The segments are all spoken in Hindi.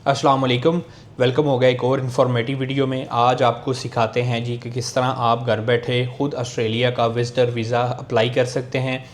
अस्सलाम वालेकुम। वेलकम हो गया एक और इन्फॉर्मेटिव वीडियो में। आज आपको सिखाते हैं जी कि किस तरह आप घर बैठे ख़ुद ऑस्ट्रेलिया का विज़िटर वीज़ा अप्लाई कर सकते हैं।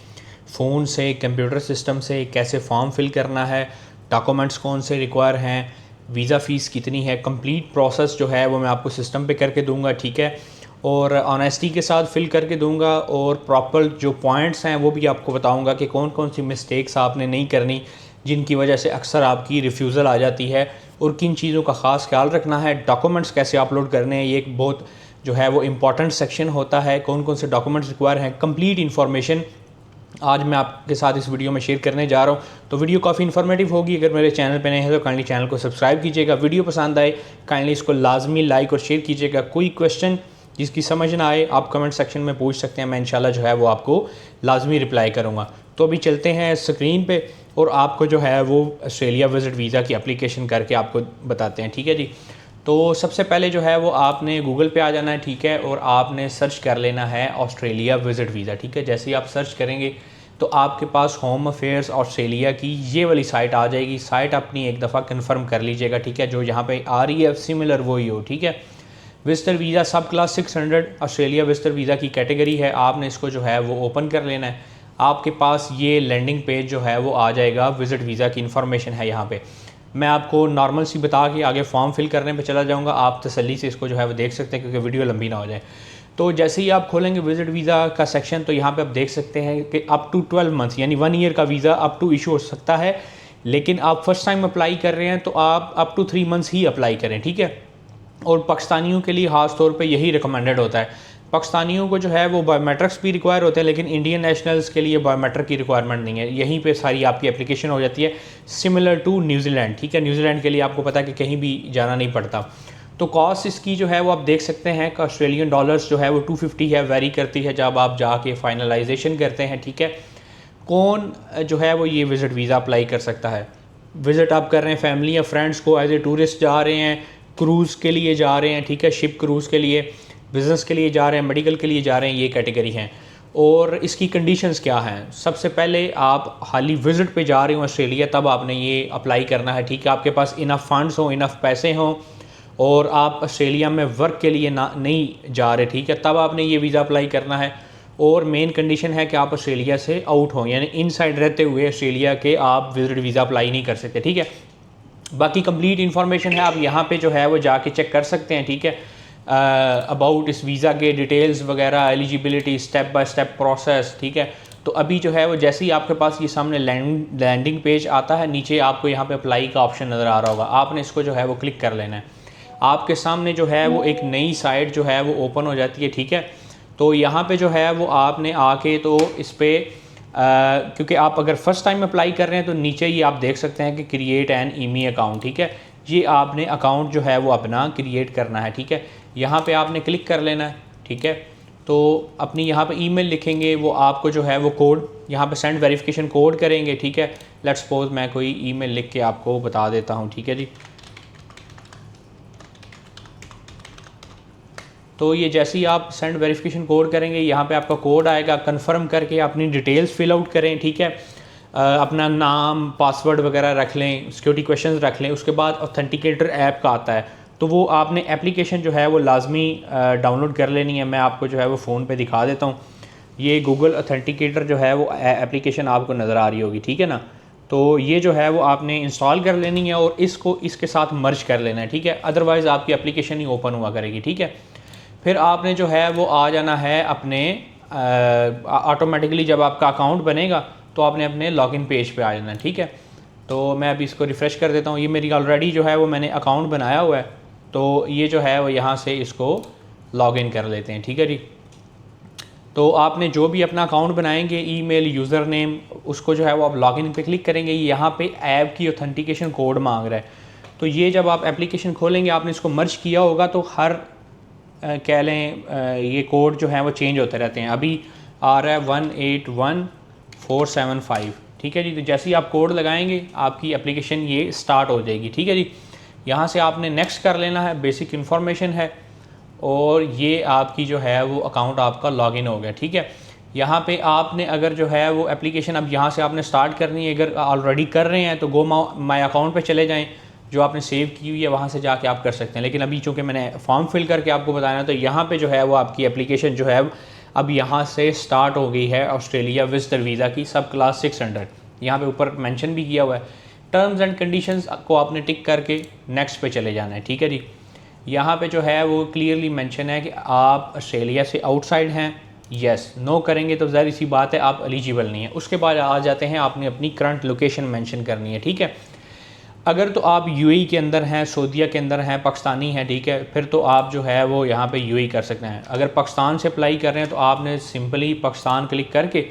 फ़ोन से, कंप्यूटर सिस्टम से कैसे फॉर्म फिल करना है, डॉक्यूमेंट्स कौन से रिक्वायर हैं, वीज़ा फ़ीस कितनी है, कंप्लीट प्रोसेस जो है वो मैं आपको सिस्टम पे करके दूंगा, ठीक है। और ऑनेस्टी के साथ फिल करके दूंगा और प्रॉपर जो पॉइंट्स हैं वो भी आपको बताऊंगा कि कौन कौन सी मिस्टेक्स आपने नहीं करनी जिनकी वजह से अक्सर आपकी रिफ्यूज़ल आ जाती है, और किन चीज़ों का ख़ास ख्याल रखना है। डॉक्यूमेंट्स कैसे अपलोड करने हैं, ये एक बहुत जो है वो इम्पॉर्टेंट सेक्शन होता है। कौन कौन से डॉक्यूमेंट्स रिक्वायर हैं, कंप्लीट इन्फॉर्मेशन आज मैं आपके साथ इस वीडियो में शेयर करने जा रहा हूँ। तो वीडियो काफ़ी इन्फॉर्मेटिव होगी। अगर मेरे चैनल पे नए हैं तो काइंडली चैनल को सब्सक्राइब कीजिएगा। वीडियो पसंद आए काइंडली इसको लाजमी लाइक और शेयर कीजिएगा। कोई क्वेश्चन जिसकी समझ ना आए आप कमेंट सेक्शन में पूछ सकते हैं, मैं इंशाल्लाह जो है वो आपको लाजमी रिप्लाई करूँगा। तो अभी चलते हैं स्क्रीन पे और आपको जो है वो ऑस्ट्रेलिया विज़िट वीज़ा की एप्लीकेशन करके आपको बताते हैं, ठीक है जी। तो सबसे पहले जो है वो आपने गूगल पे आ जाना है, ठीक है, और आपने सर्च कर लेना है ऑस्ट्रेलिया विज़िट वीज़ा, ठीक है। जैसे ही आप सर्च करेंगे तो आपके पास होम अफेयर्स ऑस्ट्रेलिया की ये वाली साइट आ जाएगी। साइट अपनी एक दफ़ा कंफर्म कर लीजिएगा, ठीक है। जो यहाँ पे आ रही है सिमिलर वही हो, ठीक है। विज़िटर वीज़ा सब क्लास 600 ऑस्ट्रेलिया विज़िटर वीज़ा की कैटेगरी है। आपने इसको जो है वो ओपन कर लेना है। आपके पास ये लैंडिंग पेज जो है वो आ जाएगा। विज़िट वीज़ा की इन्फॉर्मेशन है यहाँ पे। मैं आपको नॉर्मल सी बता के आगे फॉर्म फिल करने पे चला जाऊँगा। आप तसल्ली से इसको जो है वो देख सकते हैं क्योंकि वीडियो लंबी ना हो जाए। तो जैसे ही आप खोलेंगे विज़िट वीज़ा का सेक्शन तो यहाँ पे आप देख सकते हैं कि अप टू 12 मंथ्स यानी 1 ईयर का वीज़ा अप टू इशू हो सकता है। लेकिन आप फर्स्ट टाइम अप्लाई कर रहे हैं तो आप अप टू 3 मंथ्स ही अप्लाई करें, ठीक है। और पाकिस्तानियों के लिए ख़ास तौर पे यही रिकमेंडेड होता है। पाकिस्तानियों को जो है वो बायोमेट्रिक्स भी रिक्वायर होते हैं, लेकिन इंडियन नेशनल्स के लिए बायोमेट्रिक की रिक्वायरमेंट नहीं है। यहीं पे सारी आपकी एप्लीकेशन हो जाती है, सिमिलर टू न्यूजीलैंड, ठीक है। न्यूजीलैंड के लिए आपको पता है कि कहीं भी जाना नहीं पड़ता। तो कॉस्ट इसकी जो है वो आप देख सकते हैं कि ऑस्ट्रेलियन डॉलर्स जो है वो 250 है, वेरी करती है जब आप जाके फाइनलाइजेशन करते हैं, ठीक है। कौन जो है वो ये विज़िट वीज़ा अप्लाई कर सकता है? विज़िट आप कर रहे हैं फैमिली या फ्रेंड्स को, एज ए टूरिस्ट जा रहे हैं, क्रूज़ के लिए जा रहे हैं, ठीक है, शिप क्रूज़ के लिए, बिज़नेस के लिए जा रहे हैं, मेडिकल के लिए जा रहे हैं, ये कैटेगरी हैं। और इसकी कंडीशंस क्या हैं? सबसे पहले आप हाली विज़िट पे जा रहे हो ऑस्ट्रेलिया तब आपने ये अप्लाई करना है, ठीक है। आपके पास इनफ फंड्स हों, इनफ पैसे हों और आप ऑस्ट्रेलिया में वर्क के लिए ना नहीं जा रहे, ठीक है, तब आपने ये वीज़ा अप्लाई करना है। और मेन कंडीशन है कि आप ऑस्ट्रेलिया से आउट हों, यानी इनसाइड रहते हुए ऑस्ट्रेलिया के आप विज़िट वीज़ा अप्लाई नहीं कर सकते, ठीक है। बाकी कंप्लीट इन्फॉर्मेशन है, आप यहाँ पे जो है वो जाके चेक कर सकते हैं, ठीक है। अबाउट इस वीज़ा के डिटेल्स वगैरह, eligibility, step by step process, ठीक है। तो अभी जो है वो जैसे ही आपके पास ये सामने लैंडिंग पेज आता है, नीचे आपको यहाँ पे अप्लाई का ऑप्शन नज़र आ रहा होगा। आपने इसको जो है वो क्लिक कर लेना है। आपके सामने जो है वो एक नई साइट जो है वो ओपन हो जाती है, ठीक है। तो यहाँ पे जो है वो आपने आके तो इस पर क्योंकि आप अगर फ़र्स्ट टाइम अप्लाई कर रहे हैं तो नीचे ही आप देख सकते हैं कि क्रिएट एन ईमी अकाउंट, ठीक है। ये आपने अकाउंट जो है वो अपना क्रिएट करना है, ठीक है। यहाँ पे आपने क्लिक कर लेना है, ठीक है। तो अपनी यहाँ पे ईमेल लिखेंगे, वो आपको जो है वो कोड यहाँ पे सेंड वेरिफिकेशन कोड करेंगे, ठीक है। लेट्स सपोज मैं कोई ईमेल लिख के आपको बता देता हूँ, ठीक है जी। तो ये जैसे ही आप सेंड वेरिफिकेशन कोड करेंगे, यहाँ पे आपका कोड आएगा। कंफर्म करके अपनी डिटेल्स फिल आउट करें, ठीक है। अपना नाम, पासवर्ड वगैरह रख लें, सिक्योरिटी क्वेश्चंस रख लें। उसके बाद ऑथेंटिकेटर ऐप का आता है, तो वो आपने एप्लीकेशन जो है वो लाजमी डाउनलोड कर लेनी है। मैं आपको जो है वो फ़ोन पे दिखा देता हूँ। ये गूगल ऑथेंटिकेटर जो है वो एप्लीकेशन आपको नज़र आ रही होगी, ठीक है ना। तो ये जो है वो आपने इंस्टॉल कर लेनी है और इसको इसके साथ मर्ज कर लेना है, ठीक है। अदरवाइज़ आपकी एप्लीकेशन ही ओपन हुआ करेगी, ठीक है। फिर आपने जो है वो आ जाना है अपने ऑटोमेटिकली जब आपका अकाउंट बनेगा तो आपने अपने लॉगिन पेज पे आ जाना है, ठीक है। तो मैं अभी इसको रिफ़्रेश कर देता हूँ। ये मेरी ऑलरेडी जो है वो मैंने अकाउंट बनाया हुआ है, तो ये जो है वो यहाँ से इसको लॉगिन कर लेते हैं, ठीक है जी। तो आपने जो भी अपना अकाउंट बनाएंगे, ईमेल, यूज़र नेम, उसको जो है वो आप लॉगिन पे क्लिक करेंगे। यहाँ पे ऐप की ऑथेंटिकेशन कोड मांग रहा है, तो ये जब आप एप्लीकेशन खोलेंगे आपने इसको मर्ज किया होगा तो हर कह लें ये कोड जो है वो चेंज होते रहते हैं। अभी आ रहा है 181475, ठीक है जी। तो जैसे ही आप कोड लगाएंगे आपकी एप्लीकेशन ये स्टार्ट हो जाएगी, ठीक है जी। यहाँ से आपने नेक्स्ट कर लेना है, बेसिक इन्फॉर्मेशन है, और ये आपकी जो है वो अकाउंट आपका लॉगिन हो गया, ठीक है। यहाँ पे आपने अगर जो है वो एप्लीकेशन अब यहाँ से आपने स्टार्ट करनी है, अगर ऑलरेडी कर रहे हैं तो गो माई अकाउंट पे चले जाएं। जो आपने सेव की हुई है वहाँ से जाके आप कर सकते हैं। लेकिन अभी चूँकि मैंने फॉर्म फिल करके आपको बताया, तो यहाँ पे जो है वो आपकी एप्लीकेशन जो है अब यहाँ से स्टार्ट हो गई है ऑस्ट्रेलिया विजिटर वीज़ा की सब क्लास 6 अंडर। यहाँ पे ऊपर मेंशन भी किया हुआ है। टर्म्स एंड कंडीशंस को आपने टिक करके नेक्स्ट पे चले जाना है, ठीक है जी। यहाँ पे जो है वो क्लियरली मेंशन है कि आप ऑस्ट्रेलिया से आउटसाइड हैं, यस। नो करेंगे तो ज़ाहिर सी बात है आप एलिजिबल नहीं है। उसके बाद आ जाते हैं आपने अपनी करंट लोकेशन मेंशन करनी है, ठीक है। अगर तो आप यूएई के अंदर हैं, सऊदीया के अंदर हैं, पाकिस्तानी हैं, ठीक है, फिर तो आप जो है वो यहाँ पे यूएई कर सकते हैं। अगर पाकिस्तान से अप्लाई कर रहे हैं तो आपने सिंपली पाकिस्तान क्लिक करके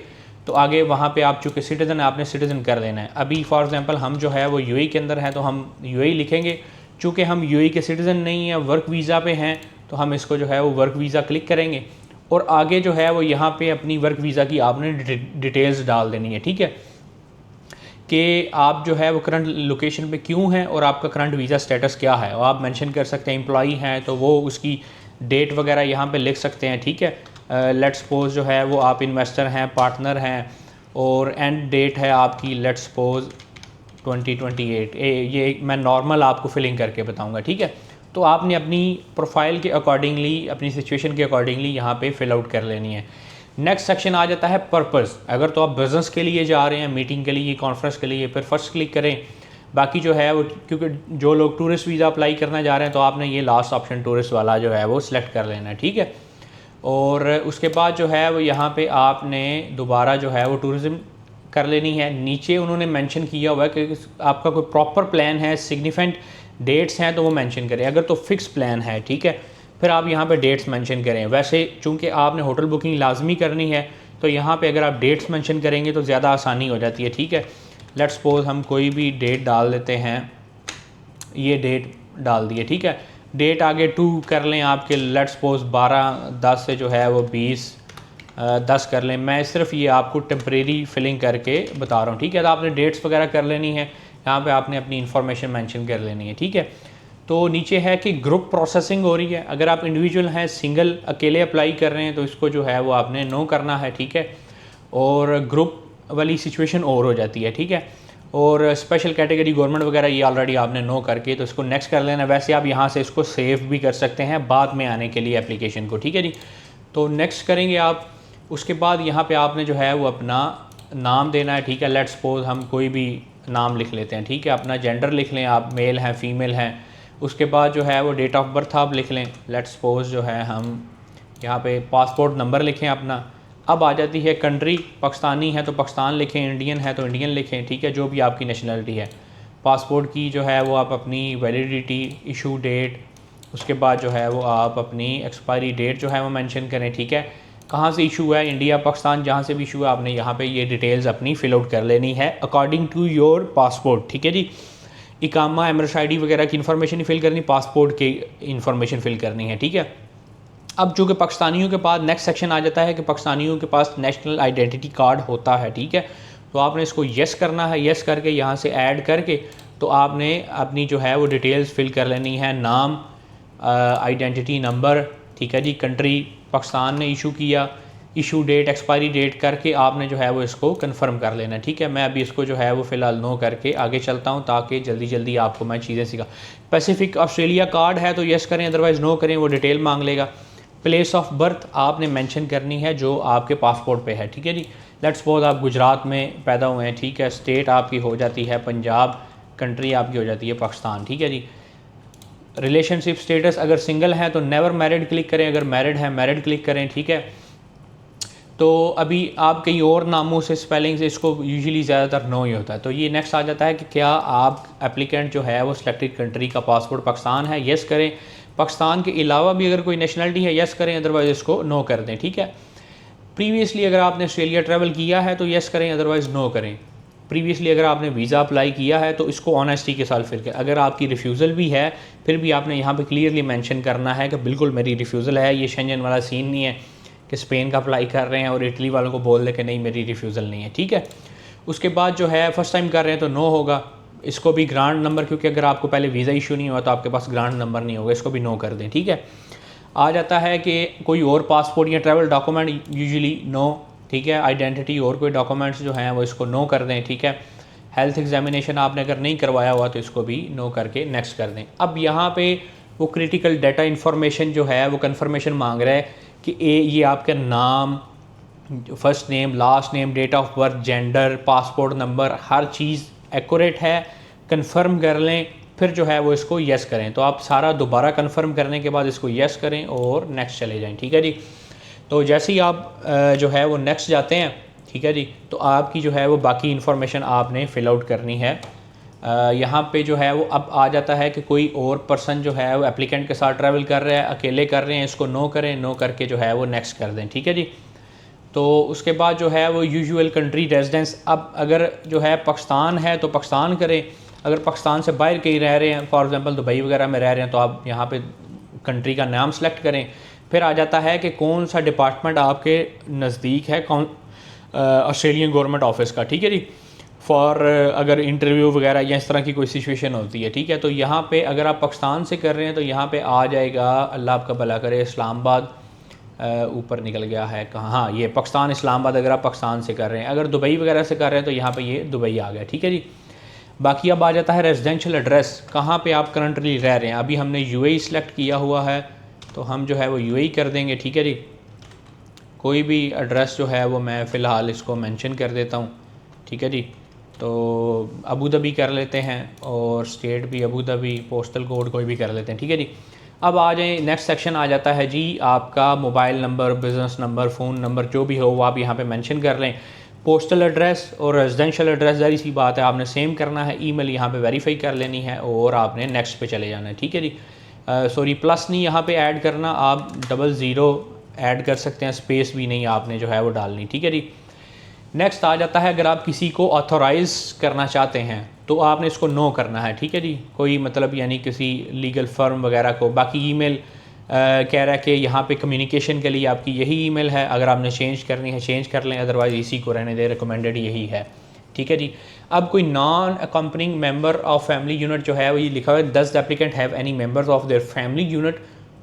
तो आगे वहाँ पे आप चूँकि सिटीज़न है आपने सिटीज़न कर देना है। अभी फॉर एग्जांपल हम जो है वो यूएई के अंदर हैं तो हम यूएई लिखेंगे। चूँकि हम यूएई के सिटीज़न नहीं हैं, वर्क वीज़ा पे हैं, तो हम इसको जो है वो वर्क वीज़ा क्लिक करेंगे और आगे जो है वो यहाँ पे अपनी वर्क वीज़ा की आपने डिटेल्स डाल देनी है, ठीक है, कि आप जो है वो करंट लोकेशन पे क्यों हैं और आपका करंट वीज़ा स्टेटस क्या है। और आप मेंशन कर सकते हैं एम्प्लॉई हैं तो वो उसकी डेट वगैरह यहाँ पे लिख सकते हैं, ठीक है। लेट्स सपोज जो है वो आप इन्वेस्टर हैं, पार्टनर हैं और एंड डेट है आपकी लेट्स सपोज 2028। ये मैं नॉर्मल आपको फिलिंग करके बताऊँगा, ठीक है। तो आपने अपनी प्रोफाइल के अकॉर्डिंगली, अपनी सिचुएशन के अकॉर्डिंगली यहाँ पे फिल आउट कर लेनी है। नेक्स्ट सेक्शन आ जाता है पर्पस। अगर तो आप बिज़नेस के लिए जा रहे हैं, मीटिंग के लिए, कॉन्फ्रेंस के लिए, फिर फर्स्ट क्लिक करें। बाकी जो है वो क्योंकि जो लोग टूरिस्ट वीज़ा अप्लाई करना जा रहे हैं तो आपने ये लास्ट ऑप्शन टूरिस्ट वाला जो है वो सिलेक्ट कर लेना है, ठीक है। और उसके बाद जो है वो यहाँ पे आपने दोबारा जो है वो टूरिज़्म कर लेनी है। नीचे उन्होंने मेंशन किया हुआ है कि आपका कोई प्रॉपर प्लान है, सिग्निफिकेंट डेट्स हैं तो वो मेंशन करें। अगर तो फिक्स प्लान है, ठीक है, फिर आप यहाँ पे डेट्स मेंशन करें। वैसे चूँकि आपने होटल बुकिंग लाजमी करनी है तो यहाँ पे अगर आप डेट्स मेंशन करेंगे तो ज़्यादा आसानी हो जाती है, ठीक है। लेट्स सपोज हम कोई भी डेट डाल देते हैं, ये डेट डाल दिए, ठीक है। डेट आगे 2 कर लें आपके, लेट्स सपोज 12/10 से जो है वो 20/10 कर लें। मैं सिर्फ ये आपको टेम्परेरी फिलिंग करके बता रहा हूँ, ठीक है। तो आपने डेट्स वगैरह कर लेनी है, यहाँ पे आपने अपनी इन्फॉर्मेशन मेंशन कर लेनी है, ठीक है। तो नीचे है कि ग्रुप प्रोसेसिंग हो रही है। अगर आप इंडिविजुअल हैं, सिंगल अकेले अप्लाई कर रहे हैं तो इसको जो है वो आपने नो करना है, ठीक है। और ग्रुप वाली सिचुएशन और हो जाती है, ठीक है। और स्पेशल कैटेगरी गवर्नमेंट वगैरह ये ऑलरेडी आपने नो करके तो इसको नेक्स्ट कर लेना। वैसे आप यहाँ से इसको सेव भी कर सकते हैं बाद में आने के लिए एप्लीकेशन को, ठीक है जी। तो नेक्स्ट करेंगे आप। उसके बाद यहाँ पे आपने जो है वो अपना नाम देना है, ठीक है। लेट्स सपोज हम कोई भी नाम लिख लेते हैं, ठीक है। अपना जेंडर लिख लें, आप मेल हैं, फीमेल हैं। उसके बाद जो है वो डेट ऑफ बर्थ आप लिख लें। लेट्स सपोज जो है हम यहाँ पे पासपोर्ट नंबर लिखें अपना। अब आ जाती है कंट्री, पाकिस्तानी है तो पाकिस्तान लिखें, इंडियन है तो इंडियन लिखें, ठीक है, जो भी आपकी नेशनलिटी है। पासपोर्ट की जो है वो आप अपनी वैलिडिटी, इशू डेट, उसके बाद जो है वो आप अपनी एक्सपायरी डेट जो है वो मेंशन करें, ठीक है। कहाँ से इशू है, इंडिया, पाकिस्तान, जहाँ से भी इशू है आपने यहाँ पे ये डिटेल्स अपनी फिल आउट कर लेनी है अकॉर्डिंग टू योर पासपोर्ट, ठीक है जी। इकामा, एमरस आई डी वगैरह की इन्फॉर्मेशन फिल करनी, पासपोर्ट की इन्फॉर्मेशन फिल करनी है, ठीक है। अब जो कि पाकिस्तानियों के पास नेक्स्ट सेक्शन आ जाता है कि पाकिस्तानियों के पास नेशनल आइडेंटिटी कार्ड होता है, ठीक है। तो आपने इसको येस करना है। येस करके यहाँ से ऐड करके तो आपने अपनी जो है वो डिटेल्स फिल कर लेनी है। नाम, आइडेंटिटी नंबर, ठीक है जी। कंट्री पाकिस्तान ने इशू किया, इशू डेट, एक्सपायरी डेट करके आपने जो है वो इसको कंफर्म कर लेना है, ठीक है। मैं अभी इसको जो है वो फ़िलहाल नो करके आगे चलता हूँ ताकि जल्दी जल्दी आपको मैं चीज़ें सिखा। पैसिफिक ऑस्ट्रेलिया कार्ड है तो येस करें, अदरवाइज़ नो करें, वो डिटेल मांग लेगा। प्लेस ऑफ बर्थ आपने मेंशन करनी है जो आपके पासपोर्ट पे है, ठीक है जी। लेट्स सपोज आप गुजरात में पैदा हुए हैं, ठीक है। स्टेट आपकी हो जाती है पंजाब, कंट्री आपकी हो जाती है पाकिस्तान, ठीक है जी। रिलेशनशिप स्टेटस अगर सिंगल हैं तो नेवर मैरिड क्लिक करें, अगर मैरिड है मैरिड क्लिक करें, ठीक है। तो अभी आप कई और नामों से, स्पेलिंग से इसको यूजुअली ज़्यादातर नो ही होता है। तो ये नेक्स्ट आ जाता है कि क्या आप एप्लीकेंट जो है वो सिलेक्टेड कंट्री का पासपोर्ट पाकिस्तान है, येस करें। पाकिस्तान के अलावा भी अगर कोई नेशनलिटी है येस करें, अदरवाइज़ इसको नो कर दें, ठीक है। प्रीवियसली अगर आपने ऑस्ट्रेलिया ट्रैवल किया है तो येस करें, अदरवाइज़ नो करें। प्रीवियसली अगर आपने वीज़ा अप्लाई किया है तो इसको ऑनेस्टी के साथ फिल करें। अगर आपकी रिफ्यूज़ल भी है फिर भी आपने यहाँ पे क्लियरली मेंशन करना है कि बिल्कुल मेरी रिफ्यूज़ल है। ये शेंजन वाला सीन नहीं है कि स्पेन का अप्लाई कर रहे हैं और इटली वालों को बोल दे कि नहीं मेरी रिफ्यूज़ल नहीं है, ठीक है। उसके बाद जो है फर्स्ट टाइम कर रहे हैं तो नो होगा। इसको भी ग्रांट नंबर, क्योंकि अगर आपको पहले वीज़ा इशू नहीं हुआ तो आपके पास ग्रांट नंबर नहीं होगा, इसको भी नो कर दें, ठीक है। आ जाता है कि कोई और पासपोर्ट या ट्रैवल डॉक्यूमेंट, यूजुअली नो, ठीक है। आइडेंटिटी और कोई डॉक्यूमेंट्स जो हैं वो इसको नो कर दें, ठीक है। हेल्थ एग्जामिनेशन आपने अगर नहीं करवाया हुआ तो इसको भी नो करके नेक्स्ट कर दें। अब यहाँ पे वो क्रिटिकल डाटा इन्फॉर्मेशन जो है वो कंफर्मेशन मांग रहा है कि ये आपका नाम, first name, last name, date of birth, gender, passport number, हर चीज़ एक्यूरेट है, कंफर्म कर लें, फिर जो है वो इसको येस करें। तो आप सारा दोबारा कंफर्म करने के बाद इसको येस करें और नेक्स्ट चले जाएं, ठीक है जी। तो जैसे ही आप जो है वो नेक्स्ट जाते हैं, ठीक है जी, तो आपकी जो है वो बाकी इन्फॉर्मेशन आपने फ़िल आउट करनी है। यहाँ पे जो है वो अब आ जाता है कि कोई और पर्सन जो है वो एप्लीकेंट के साथ ट्रैवल कर रहा है, अकेले कर रहे हैं, इसको नो करें, नो करके जो है वो नेक्स्ट कर दें, ठीक है जी। तो उसके बाद जो है वो यूजुअल कंट्री रेजिडेंस, अब अगर जो है पाकिस्तान है तो पाकिस्तान करें, अगर पाकिस्तान से बाहर कहीं रह रहे हैं, फॉर एग्जांपल दुबई वगैरह में रह रहे हैं, तो आप यहाँ पे कंट्री का नाम सेलेक्ट करें। फिर आ जाता है कि कौन सा डिपार्टमेंट आपके नज़दीक है, कौन ऑस्ट्रेलियन गवर्नमेंट ऑफिस का, ठीक है जी, फॉर अगर इंटरव्यू वगैरह या इस तरह की कोई सिचुएशन होती है, ठीक है। तो यहाँ पे अगर आप पाकिस्तान से कर रहे हैं तो यहाँ पे आ जाएगा, अल्लाह आपका भला करे, इस्लामाबाद, ऊपर निकल गया है कहाँ, हाँ ये पाकिस्तान इस्लामाबाद अगर आप पाकिस्तान से कर रहे हैं। अगर दुबई वगैरह से कर रहे हैं तो यहाँ पे ये दुबई आ गया, ठीक है जी। बाकी अब आ जाता है रेजिडेंशियल एड्रेस, कहाँ पे आप करंटली रह रहे हैं। अभी हमने यूएई सेलेक्ट किया हुआ है तो हम जो है वो यूएई कर देंगे, ठीक है जी। कोई भी एड्रेस जो है वो मैं फ़िलहाल इसको मेंशन कर देता हूँ, ठीक है जी। तो अबू धाबी कर लेते हैं और स्टेट भी अबू धाबी, पोस्टल कोड कोई भी कर लेते हैं, ठीक है जी। अब आ जाएँ, नेक्स्ट सेक्शन आ जाता है जी आपका mobile number, business number, phone number जो भी हो वो आप यहाँ पे मेंशन कर लें। पोस्टल एड्रेस और रेजिडेंशियल एड्रेस ज़ाहिर सी बात है आपने सेम करना है, ईमेल यहाँ पे वेरीफाई कर लेनी है और आपने नेक्स्ट पे चले जाना है, ठीक है जी। सॉरी प्लस नहीं यहाँ पे ऐड करना, आप 00 ऐड कर सकते हैं, स्पेस भी नहीं आपने जो है वो डालनी, ठीक है जी। नेक्स्ट आ जाता है अगर आप किसी को ऑथोराइज़ करना चाहते हैं तो आपने इसको नो करना है, ठीक है जी। कोई मतलब यानी किसी लीगल फर्म वगैरह को, बाकी ईमेल कह रहा है कि यहाँ पे कम्युनिकेशन के लिए आपकी यही ईमेल है, अगर आपने चेंज करनी है चेंज कर लें, अदरवाइज़ इसी को रहने दे, रिकमेंडेड यही है, ठीक है जी। अब कोई non accompanying member of family unit जो है वो ये लिखा हुआ है, does the applicant have any members of their family unit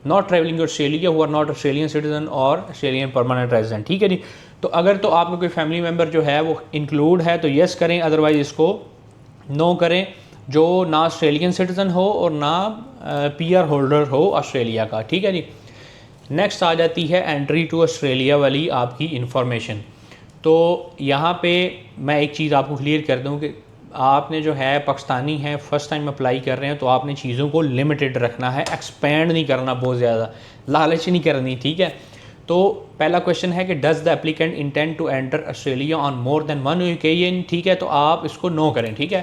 not travelling Australia who are not Australian citizen और ऑस्ट्रेलियन परमानेंट रेजिडेंट, ठीक है जी। तो अगर तो आपका कोई फैमिली मेम्बर जो है वो इंक्लूड है तो येस करें, अदरवाइज़ इसको नो करें, जो ना ऑस्ट्रेलियन सिटीज़न हो और ना पीआर होल्डर हो ऑस्ट्रेलिया का, ठीक है जी। नेक्स्ट आ जाती है एंट्री टू ऑस्ट्रेलिया वाली आपकी इंफॉर्मेशन। तो यहाँ पे मैं एक चीज़ आपको क्लियर कर दूँ कि आपने जो है पाकिस्तानी है, फ़र्स्ट टाइम अप्लाई कर रहे हैं, तो आपने चीज़ों को लिमिटेड रखना है, एक्सपेंड नहीं करना बहुत ज़्यादा, लालच नहीं करनी, ठीक है। तो पहला क्वेश्चन है कि does the applicant intend to enter Australia on more than one occasion, ठीक है। तो आप इसको नो करें, ठीक है,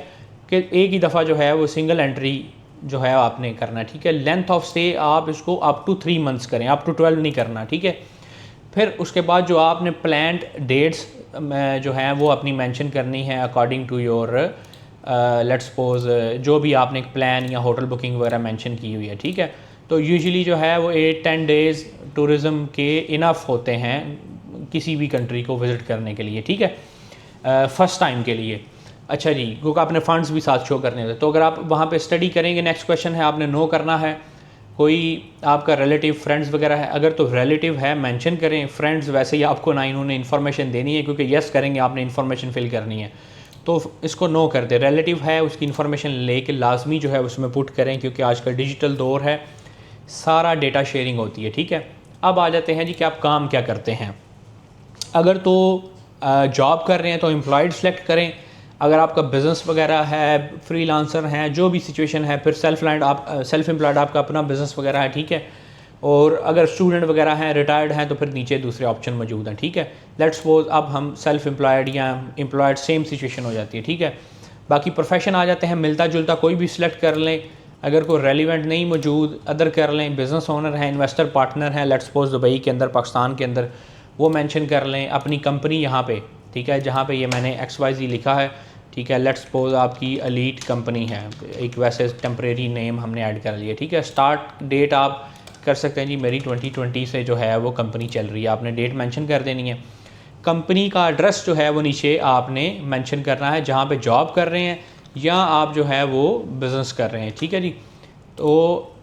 कि एक ही दफ़ा जो है वो सिंगल एंट्री जो है आपने करना है, ठीक है। लेंथ ऑफ स्टे आप इसको अप टू 3 मंथ्स करें, अप टू 12 नहीं करना, ठीक है। फिर उसके बाद जो आपने प्लान्ड डेट्स जो हैं वो अपनी मेंशन करनी है according to your let's suppose जो भी आपने एक प्लान या होटल बुकिंग वगैरह मेंशन की हुई है, ठीक है। तो यूजुअली जो है वो 8-10 डेज़ टूरिज़म के इनफ होते हैं किसी भी कंट्री को विज़िट करने के लिए, ठीक है, फ़र्स्ट टाइम के लिए। अच्छा जी, क्योंकि आपने फ़ंड्स भी साथ शो करने थे, तो अगर आप वहाँ पे स्टडी करेंगे, नेक्स्ट क्वेश्चन है आपने नो करना है। कोई आपका रिलेटिव, फ्रेंड्स वगैरह है, अगर तो रिलेटिव है मेंशन करें, फ्रेंड्स वैसे ही आपको ना इन्होंने इन्फॉर्मेशन देनी है, क्योंकि येस करेंगे आपने इन्फॉर्मेशन फिल करनी है, तो इसको नो कर दे। रिलेटिव है उसकी इन्फॉर्मेशन लेके लाजमी जो है उसमें पुट करें, क्योंकि आज का डिजिटल दौर है, सारा डेटा शेयरिंग होती है, ठीक है। अब आ जाते हैं जी कि आप काम क्या करते हैं। अगर तो जॉब कर रहे हैं तो एम्प्लॉयड सेलेक्ट करें, अगर आपका बिज़नेस वगैरह है, फ्रीलांसर हैं, जो भी सिचुएशन है, फिर सेल्फ एम्प्लॉयड आपका अपना बिज़नेस वगैरह है, ठीक है। और अगर स्टूडेंट वगैरह हैं, रिटायर्ड हैं, तो फिर नीचे दूसरे ऑप्शन मौजूद हैं, ठीक है। लेट्स सपोज अब हम सेल्फ एम्प्लॉयड या एम्प्लॉयड सेम सिचुएशन हो जाती है, ठीक है। बाकी प्रोफेशन आ जाते हैं, मिलता जुलता कोई भी सिलेक्ट कर लें, अगर कोई रेलिवेंट नहीं मौजूद अदर कर लें। बिज़नेस ओनर हैं, इन्वेस्टर पार्टनर हैं, लेट्स सपोज दुबई के अंदर, पाकिस्तान के अंदर, वो मेंशन कर लें। अपनी कंपनी यहाँ पे, ठीक है, जहाँ पे ये मैंने XYZ लिखा है, ठीक है। लेट्स सपोज आपकी एलीट कंपनी है, एक वैसे टेम्परेरी नेम हमने ऐड कर लिया, ठीक है। स्टार्ट डेट आप कर सकते हैं जी, मेरी 2020 से जो है वो कंपनी चल रही है, आपने डेट मेंशन कर देनी है। कंपनी का एड्रेस जो है वो नीचे आपने मेंशन करना है, जहाँ पे जॉब कर रहे हैं या आप जो है वो बिज़नेस कर रहे हैं, ठीक है जी। तो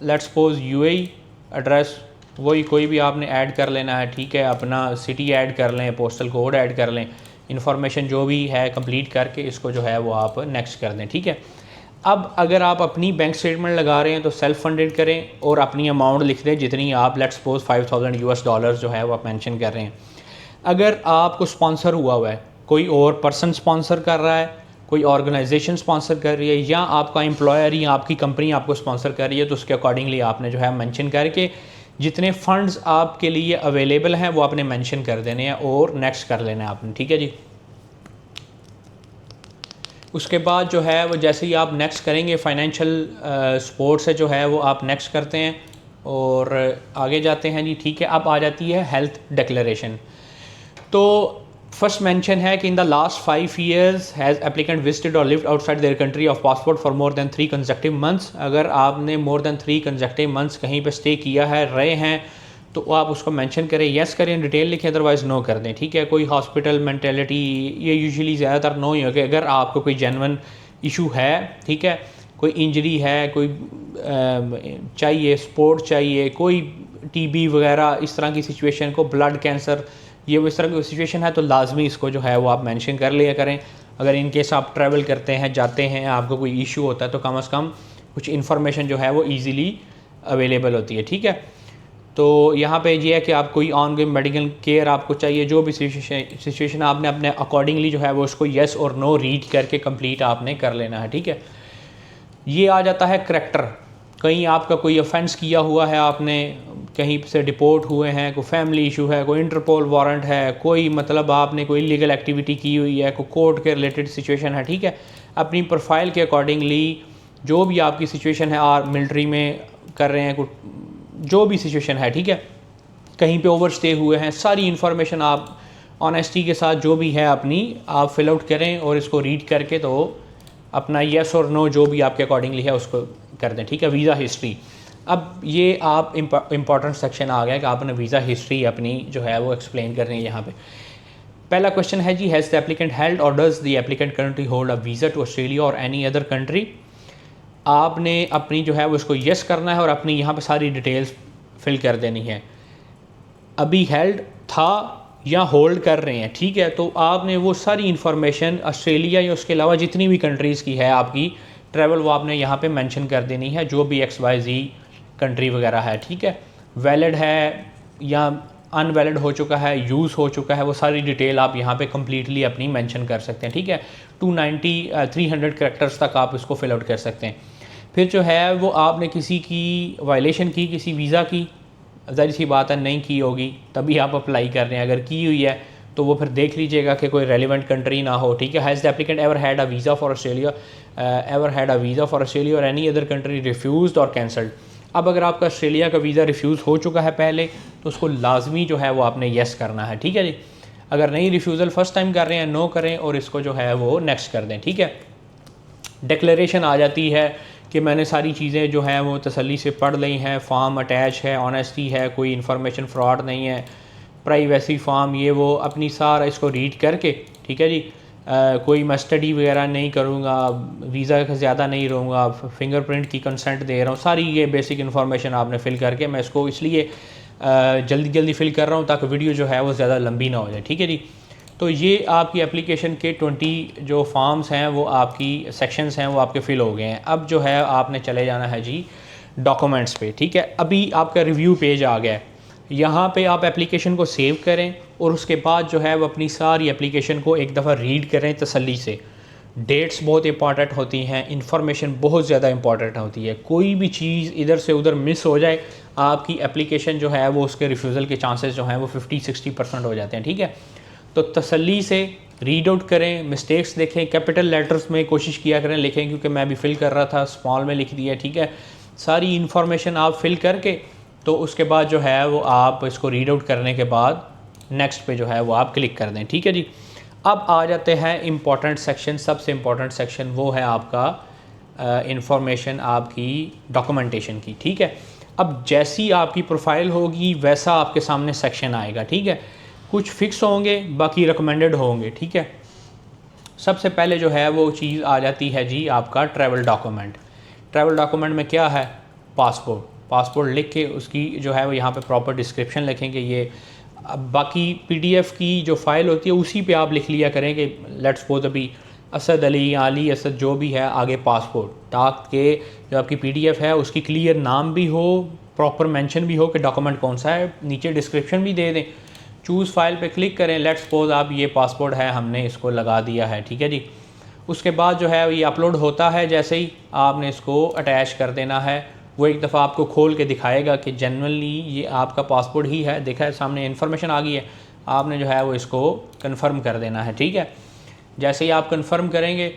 लेट्स सपोज UAE एड्रेस वही कोई भी आपने ऐड कर लेना है, ठीक है। अपना सिटी ऐड कर लें, पोस्टल कोड ऐड कर लें, इन्फॉर्मेशन जो भी है कंप्लीट करके इसको जो है वो आप नेक्स्ट कर दें, ठीक है। अब अगर आप अपनी बैंक स्टेटमेंट लगा रहे हैं तो सेल्फ फंडेड करें और अपनी अमाउंट लिख दें जितनी आप, लेट्स सपोज $5000 जो है वो आप मेंशन कर रहे हैं। अगर आपको स्पॉन्सर हुआ है, कोई और पर्सन स्पॉन्सर कर रहा है, कोई ऑर्गेनाइजेशन स्पॉन्सर कर रही है, या आपका एम्प्लॉयर या आपकी कंपनी आपको स्पॉन्सर कर रही है, तो उसके अकॉर्डिंगली आपने जो है मेंशन करके जितने फ़ंड्स आपके लिए अवेलेबल हैं वो आपने मेंशन कर देने हैं और नेक्स्ट कर लेना है आपने, ठीक है जी। उसके बाद जो है वो जैसे ही आप नेक्स्ट करेंगे फाइनेंशियल सपोर्ट से जो है वो आप नेक्स्ट करते हैं और आगे जाते हैं जी, ठीक है। अब आ जाती है हेल्थ डिक्लेरेशन। तो फर्स्ट मेंशन है कि in the last 5 years has applicant visited और lived outside their country of passport for more than 3 consecutive months. अगर आपने मोर देन 3 कंसेक्टिव मंथ्स कहीं पे स्टे किया है, रहे हैं, तो आप उसको मेंशन करें, येस करें, डिटेल लिखें, अदरवाइज़ नो कर दें, ठीक है। कोई हॉस्पिटल मेंटेलिटी ये यूजुअली ज़्यादातर नो ही होगा। अगर आपको कोई जेन्युइन इशू है, ठीक है, कोई इंजरी है, कोई चाहिए सपोर्ट चाहिए, कोई टीबी वगैरह इस तरह की सिचुएशन को, ब्लड कैंसर, ये इस तरह की सिचुएशन है, तो लाजमी इसको जो है वो आप मेंशन कर लिया करें। अगर इन केस आप ट्रैवल करते हैं, जाते हैं, आपको कोई इशू होता है, तो कम से कम कुछ इन्फॉर्मेशन जो है वो ईज़िली अवेलेबल होती है, ठीक है। तो यहाँ पे ये है कि आप कोई ऑनगोइंग मेडिकल केयर आपको चाहिए, जो भी सिचुएशन आपने अपने अकॉर्डिंगली जो है वो उसको येस और नो रीड करके कंप्लीट आपने कर लेना है, ठीक है। ये आ जाता है करैक्टर। कहीं आपका कोई ऑफेंस किया हुआ है, आपने कहीं से डिपोर्ट हुए हैं, कोई फैमिली इशू है, कोई इंटरपोल वारंट है, कोई मतलब आपने कोई लीगल एक्टिविटी की हुई है, कोई कोर्ट के रिलेटेड सिचुएशन है, ठीक है। अपनी प्रोफाइल के अकॉर्डिंगली जो भी आपकी सिचुएशन है, आप मिलिट्री में कर रहे हैं, जो भी सिचुएशन है, ठीक है, कहीं पे ओवर स्टे हुए हैं, सारी इन्फॉर्मेशन आप ऑनेस्टी के साथ जो भी है अपनी आप फिल आउट करें और इसको रीड करके तो अपना येस और नो जो भी आपके अकॉर्डिंगली है उसको कर दें, ठीक है। वीज़ा हिस्ट्री, अब ये आप इम्पॉर्टेंट सेक्शन आ गया कि आपने वीज़ा हिस्ट्री अपनी जो है वो एक्सप्लेन करनी है। यहाँ पे पहला क्वेश्चन है जी, हैज़ द एप्लीकेंट हेल्ड और does the applicant currently hold a visa to Australia और एनी अदर कंट्री। आपने अपनी जो है वो इसको येस करना है और अपनी यहाँ पे सारी डिटेल्स फिल कर देनी है। अभी हेल्ड था या होल्ड कर रहे हैं, ठीक है, तो आपने वो सारी इन्फॉर्मेशन ऑस्ट्रेलिया या उसके अलावा जितनी भी कंट्रीज़ की है आपकी ट्रैवल, वो आपने यहाँ पे मेंशन कर देनी है, जो भी XYZ कंट्री वगैरह है, ठीक है। वैलिड है या अनवैलिड हो चुका है, यूज़ हो चुका है, वो सारी डिटेल आप यहाँ पे कम्प्लीटली अपनी मेंशन कर सकते हैं, ठीक है। 300 कैरेक्टर्स तक आप इसको फिल आउट कर सकते हैं। फिर जो है वो आपने किसी की वायलेशन की, किसी वीज़ा की, ज़ाहिर सी बात है नहीं की होगी तभी आप अप्लाई कर रहे हैं। अगर की हुई है तो वो फिर देख लीजिएगा कि कोई रेलिवेंट कंट्री ना हो, ठीक है। Has the applicant ever had a visa for Australia और एनी अदर कंट्री रिफ्यूज़ड और कैंसल्ड। अब अगर आपका ऑस्ट्रेलिया का वीज़ा रिफ्यूज़ हो चुका है पहले, तो उसको लाजमी जो है वो आपने येस करना है, ठीक है जी। अगर नहीं रिफ्यूज़ल फर्स्ट टाइम कर रहे हैं, नो करें और इसको जो है वो नेक्स्ट कर दें, ठीक है। डिक्लेरेशन आ जाती है कि मैंने सारी चीज़ें जो हैं वो तसल्ली से पढ़ ली हैं, फॉर्म अटैच है, ऑनेस्टी है, कोई इन्फॉर्मेशन फ्रॉड नहीं है, प्राइवेसी फॉर्म ये वो अपनी सारा इसको रीड करके, ठीक है जी। कोई मैं स्टडी वगैरह नहीं करूँगा, वीज़ा का ज़्यादा नहीं रहूँगा, फिंगरप्रिंट की कंसेंट दे रहा हूँ, सारी ये बेसिक इन्फॉर्मेशन आपने फ़िल करके, मैं इसको इसलिए जल्दी जल्दी फ़िल कर रहा हूँ ताकि वीडियो जो है वो ज़्यादा लंबी ना हो जाए, ठीक है जी। तो ये आपकी एप्लीकेशन के 20 जो फॉर्म्स हैं वो आपकी सेक्शंस हैं वो आपके फ़िल हो गए हैं। अब जो है आपने चले जाना है जी डॉक्यूमेंट्स पे, ठीक है। अभी आपका रिव्यू पेज आ गया है, यहाँ पे आप एप्लीकेशन को सेव करें और उसके बाद जो है वो अपनी सारी एप्लीकेशन को एक दफ़ा रीड करें तसल्ली से। डेट्स बहुत इंपॉर्टेंट होती हैं, इन्फॉर्मेशन बहुत ज़्यादा इंपॉर्टेंट होती है, कोई भी चीज़ इधर से उधर मिस हो जाए आपकी एप्लीकेशन जो है वो उसके रिफ्यूज़ल के चांसेस जो हैं वो 50-60% हो जाते हैं, ठीक है। तो तसल्ली से रीड आउट करें, मिस्टेक्स देखें, कैपिटल लेटर्स में कोशिश किया करें लिखें, क्योंकि मैं भी फ़िल कर रहा था स्मॉल में लिख दिया, ठीक है। सारी इन्फॉर्मेशन आप फिल करके तो उसके बाद जो है वो आप इसको रीड आउट करने के बाद नेक्स्ट पे जो है वो आप क्लिक कर दें, ठीक है जी। अब आ जाते हैं इम्पॉर्टेंट सेक्शन। सबसे इम्पॉर्टेंट सेक्शन वो है आपका इंफॉर्मेशन आपकी डॉक्यूमेंटेशन की, ठीक है। अब जैसी आपकी प्रोफाइल होगी वैसा आपके सामने सेक्शन आएगा, ठीक है। कुछ फ़िक्स होंगे, बाकी रिकमेंडेड होंगे, ठीक है। सबसे पहले जो है वो चीज़ आ जाती है जी आपका ट्रैवल डॉक्यूमेंट। ट्रैवल डॉक्यूमेंट में क्या है, पासपोर्ट लिख के उसकी जो है वो यहाँ पे प्रॉपर डिस्क्रिप्शन लिखेंगे, ये अब बाकी पीडीएफ की जो फ़ाइल होती है उसी पे आप लिख लिया करें कि लेट्स सपोज अभी असद अली असद जो भी है आगे पासपोर्ट, ताकि जो आपकी पीडीएफ है उसकी क्लियर नाम भी हो, प्रॉपर मेंशन भी हो कि डॉक्यूमेंट कौन सा है, नीचे डिस्क्रिप्शन भी दे दें। चूज़ फाइल पे क्लिक करें, लेट्स सपोज आप ये पासपोर्ट है हमने इसको लगा दिया है, ठीक है जी। उसके बाद जो है ये अपलोड होता है, जैसे ही आपने इसको अटैच कर देना है, वो एक दफ़ा आपको खोल के दिखाएगा कि जनरली ये आपका पासपोर्ट ही है। देखा है सामने इन्फॉर्मेशन आ गई है, आपने जो है वो इसको कंफर्म कर देना है, ठीक है। जैसे ही आप कंफर्म करेंगे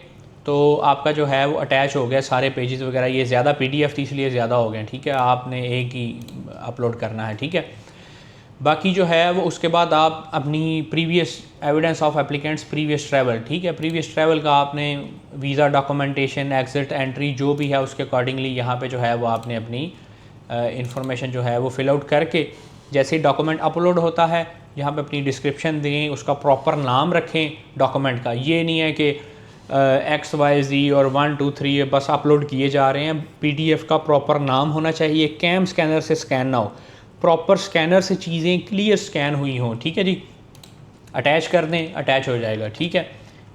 तो आपका जो है वो अटैच हो गया सारे पेजेस वगैरह। ये ज़्यादा पीडीएफ थी इसलिए ज़्यादा हो गए, ठीक है, आपने एक ही अपलोड करना है, ठीक है। बाकी जो है वो उसके बाद आप अपनी previous evidence of applicants previous travel, ठीक है, प्रीवियस ट्रैवल का आपने वीज़ा डॉक्यूमेंटेशन एग्ज़िट एंट्री जो भी है उसके अकॉर्डिंगली यहाँ पे जो है वो आपने अपनी इंफॉर्मेशन जो है वो फिल आउट करके, जैसे ही डॉक्यूमेंट अपलोड होता है यहाँ पे अपनी डिस्क्रिप्शन दें, उसका प्रॉपर नाम रखें डॉक्यूमेंट का। ये नहीं है कि XYZ और 1 2 3 बस अपलोड किए जा रहे हैं। पीडीएफ का प्रॉपर नाम होना चाहिए, कैम स्कैनर से स्कैन ना हो, प्रॉपर स्कैनर से चीज़ें क्लियर स्कैन हुई हों, ठीक है जी। अटैच कर दें, अटैच हो जाएगा, ठीक है।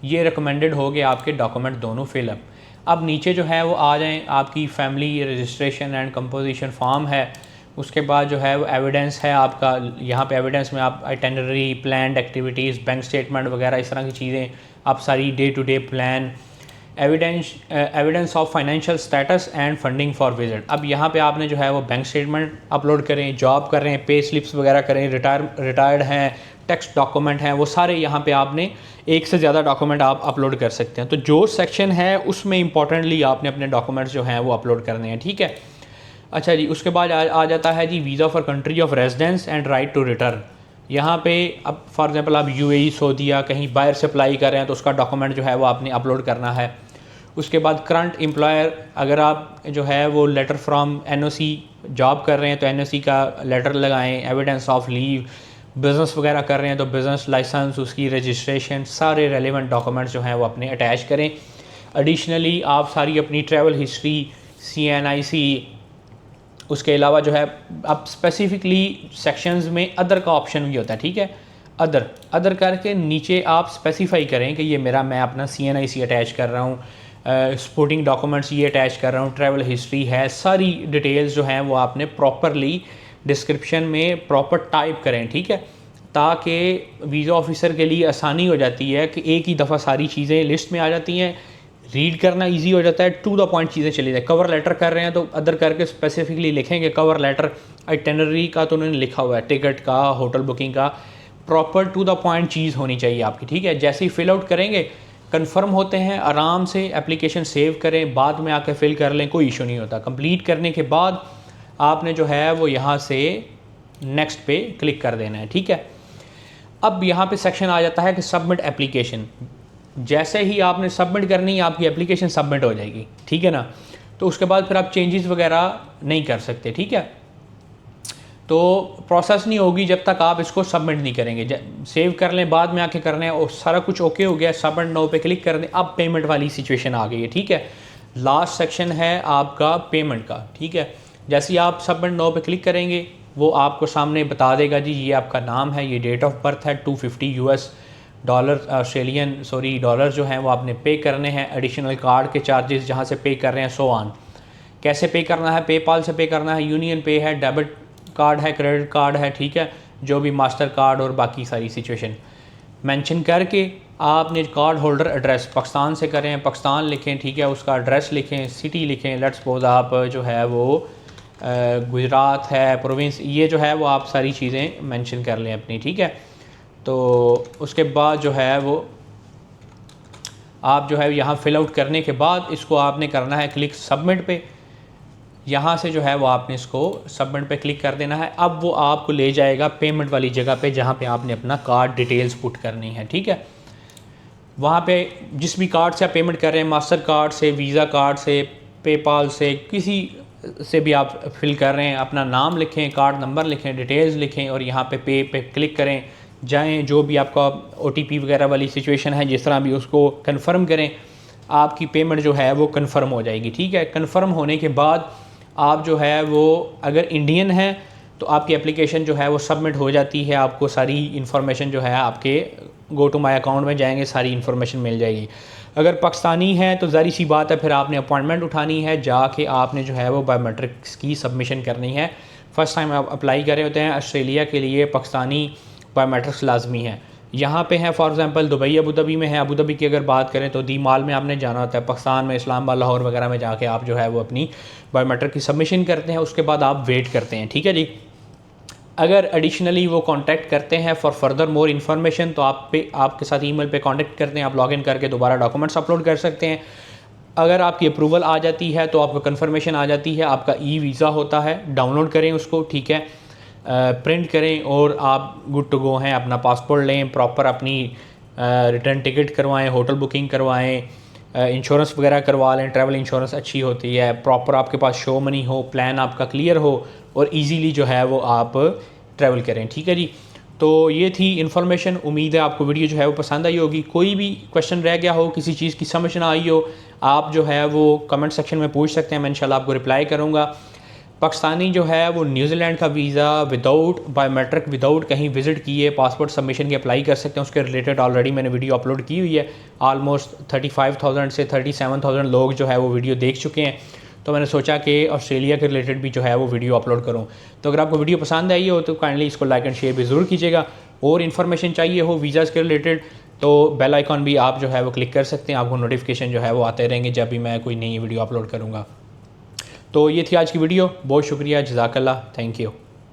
ये रिकमेंडेड हो गए आपके डॉक्यूमेंट दोनों फिलअप। अब नीचे जो है वो आ जाएं, आपकी family registration and composition form है, उसके बाद जो है वो एविडेंस है आपका। यहाँ पे एविडेंस में आप itinerary, planned activities, bank statement वगैरह इस तरह की चीज़ें, आप सारी day to day plan, evidence of financial status and funding for visit. अब यहाँ पे आपने जो है वो बैंक स्टेटमेंट अपलोड करें, जॉब कर रहे हैं, पे स्लिप्स वगैरह करें, रिटायर्ड हैं, टैक्स डॉक्यूमेंट हैं, वो सारे यहाँ पे आपने एक से ज़्यादा डॉक्यूमेंट आप अपलोड कर सकते हैं। तो जो सेक्शन है उसमें इंपॉर्टेंटली आपने अपने डॉक्यूमेंट्स जो हैं वो अपलोड करने हैं, ठीक है। अच्छा जी, उसके बाद आ जाता है जी visa for country of residence and right to return. यहाँ पे अब फॉर एग्जांपल आप यूएई, सऊदीया कहीं बाहर से अप्लाई कर रहे हैं तो उसका डॉक्यूमेंट जो है वो आपने अपलोड करना है। उसके बाद करंट एम्प्लॉयर, अगर आप जो है वो लेटर फ्रॉम एनओसी जॉब कर रहे हैं तो एनओसी का लेटर लगाएं, एविडेंस ऑफ लीव, बिज़नेस वगैरह कर रहे हैं तो बिज़नेस लाइसेंस, उसकी रजिस्ट्रेशन, सारे रेलिवेंट डॉक्यूमेंट्स जो हैं वो अपने अटैच करें। एडिशनली आप सारी अपनी ट्रैवल हिस्ट्री, CNIC, उसके अलावा जो है अब स्पेसिफिकली सेक्शंस में अदर का ऑप्शन भी होता है, ठीक है। अदर करके नीचे आप स्पेसिफाई करें कि ये मैं अपना CNIC अटैच कर रहा हूँ, सपोर्टिंग डॉक्यूमेंट्स ये अटैच कर रहा हूँ, ट्रैवल हिस्ट्री है, सारी डिटेल्स जो हैं वो आपने प्रॉपरली डिस्क्रिप्शन में प्रॉपर टाइप करें, ठीक है, ताकि वीज़ा ऑफिसर के लिए आसानी हो जाती है कि एक ही दफ़ा सारी चीज़ें लिस्ट में आ जाती हैं, रीड करना इजी हो जाता है, टू द पॉइंट चीज़ें चली जाए। कवर लेटर कर रहे हैं तो अदर करके स्पेसिफिकली लिखेंगे कवर लेटर, आइटिनरी का तो उन्होंने लिखा हुआ है, टिकट का, होटल बुकिंग का, प्रॉपर टू द पॉइंट चीज़ होनी चाहिए आपकी, ठीक है। जैसे ही फिल आउट करेंगे, कंफर्म होते हैं, आराम से एप्लीकेशन सेव करें, बाद में आकर फिल कर लें, कोई इशू नहीं होता। कंप्लीट करने के बाद आपने जो है वो यहाँ से नेक्स्ट पे क्लिक कर देना है, ठीक है। अब यहाँ पे सेक्शन आ जाता है कि सबमिट एप्लीकेशन। जैसे ही आपने सबमिट करनी है आपकी एप्लीकेशन सबमिट हो जाएगी, ठीक है ना। तो उसके बाद फिर आप चेंजेस वगैरह नहीं कर सकते, ठीक है। तो प्रोसेस नहीं होगी जब तक आप इसको सबमिट नहीं करेंगे। सेव कर लें, बाद में आके करना है, और सारा कुछ ओके हो गया, सबमिट नो पे क्लिक कर दें। अब पेमेंट वाली सिचुएशन आ गई है, ठीक है। लास्ट सेक्शन है आपका पेमेंट का, ठीक है। जैसे ही आप सबमिट नो पे क्लिक करेंगे वो आपको सामने बता देगा जी ये आपका नाम है, ये डेट ऑफ बर्थ है, $250 डॉलर जो हैं वो आपने पे करने हैं, एडिशनल कार्ड के चार्जेस जहाँ से पे कर रहे हैं, सो ऑन। कैसे पे करना है, पेपाल से पे करना है, यूनियन पे है, डेबिट कार्ड है, क्रेडिट कार्ड है, ठीक है, जो भी मास्टर कार्ड और बाकी सारी सिचुएशन मेंशन करके आपने कार्ड होल्डर एड्रेस पाकिस्तान से करें, पाकिस्तान लिखें, ठीक है, उसका एड्रेस लिखें, सिटी लिखें। लेट्स सपोज आप जो है वो गुजरात है, प्रोविंस, ये जो है वो आप सारी चीज़ें मेंशन कर लें अपनी, ठीक है। तो उसके बाद जो है वो आप जो है यहाँ फिल आउट करने के बाद इसको आपने करना है क्लिक सबमिट पे। यहाँ से जो है वो आपने इसको सबमिट पे क्लिक कर देना है। अब वो आपको ले जाएगा पेमेंट वाली जगह पे जहाँ पे आपने अपना कार्ड डिटेल्स पुट करनी है, ठीक है। वहाँ पे जिस भी कार्ड से आप पेमेंट कर रहे हैं, मास्टर कार्ड से, वीज़ा कार्ड से, पेपाल से, किसी से भी आप फिल कर रहे हैं, अपना नाम लिखें, कार्ड नंबर लिखें, डिटेल्स लिखें और यहाँ पे क्लिक करें, जाएं, जो भी आपका OTP वगैरह वाली सिचुएशन है जिस तरह भी उसको कंफर्म करें, आपकी पेमेंट जो है वो कंफर्म हो जाएगी, ठीक है। कंफर्म होने के बाद आप जो है वो अगर इंडियन है तो आपकी एप्लीकेशन जो है वो सबमिट हो जाती है, आपको सारी इन्फॉर्मेशन जो है आपके गो टू माई अकाउंट में जाएंगे, सारी इन्फॉर्मेशन मिल जाएगी। अगर पाकिस्तानी है तो ज़ाहिर सी बात है, फिर आपने अपॉइंटमेंट उठानी है, जाके आपने जो है वो बायोमेट्रिक्स की सबमिशन करनी है। फ़र्स्ट टाइम आप अप्लाई कर रहे होते हैं ऑस्ट्रेलिया के लिए, पाकिस्तानी बायोमेट्रिक्स लाजमी है। यहाँ पे है for example Dubai Abu Dhabi में है, अबू धाबी की अगर बात करें तो दी मॉल में आपने जाना होता है, पाकिस्तान में इस्लामाबाद लाहौर वगैरह में जाके आप जो है वो अपनी बायोमेट्रिक की सबमिशन करते हैं, उसके बाद आप वेट करते हैं, ठीक है जी। अगर एडिशनली वो कांटेक्ट करते हैं फॉर फर्दर मोर इन्फॉर्मेशन तो आपके साथ ईमेल पे कांटेक्ट करते हैं, आप लॉगिन करके दोबारा डॉक्यूमेंट्स अपलोड कर सकते हैं। अगर आपकी अप्रूवल आ जाती है तो आपको कन्फर्मेशन आ जाती है, आपका ई वीज़ा होता है, डाउनलोड करें उसको, ठीक है, प्रिंट करें और आप गुड टू गो हैं। अपना पासपोर्ट लें, प्रॉपर अपनी रिटर्न टिकट करवाएं, होटल बुकिंग करवाएं, इंश्योरेंस वगैरह करवा लें, ट्रैवल इंश्योरेंस अच्छी होती है, प्रॉपर आपके पास शो मनी हो, प्लान आपका क्लियर हो और इजीली जो है वो आप ट्रैवल करें, ठीक है जी। तो ये थी इन्फॉर्मेशन, उम्मीद है आपको वीडियो जो है वो पसंद आई होगी। कोई भी क्वेश्चन रह गया हो, किसी चीज़ की समझ ना आई हो, आप जो है वो कमेंट सेक्शन में पूछ सकते हैं, मैं इंशाल्लाह आपको रिप्लाई करूँगा। पाकिस्तानी जो है वो न्यूजीलैंड का वीज़ा विदाउट बायोमेट्रिक, विदाउट कहीं विज़िट किए पासपोर्ट सबमिशन के अप्लाई कर सकते हैं। उसके रिलेटेड ऑलरेडी मैंने वीडियो अपलोड की हुई है, आलमोस्ट 35,000 से 37,000 लोग जो है वो वीडियो देख चुके हैं। तो मैंने सोचा कि ऑस्ट्रेलिया के रिलेटेड भी जो है वो वीडियो अपलोड करूं। तो अगर आपको वीडियो पसंद आई हो तो काइंडली इसको लाइक एंड शेयर भी ज़रूर कीजिएगा। और इन्फॉर्मेशन चाहिए हो वीज़ाज़ के रिलेटेड तो बेल आइकॉन भी आप जो है वो क्लिक कर सकते हैं, आपको नोटिफिकेशन जो है वो आते रहेंगे जब भी मैं कोई नई वीडियो अपलोड करूँगा। तो ये थी आज की वीडियो, बहुत शुक्रिया, जज़ाकल्लाह, थैंक यू।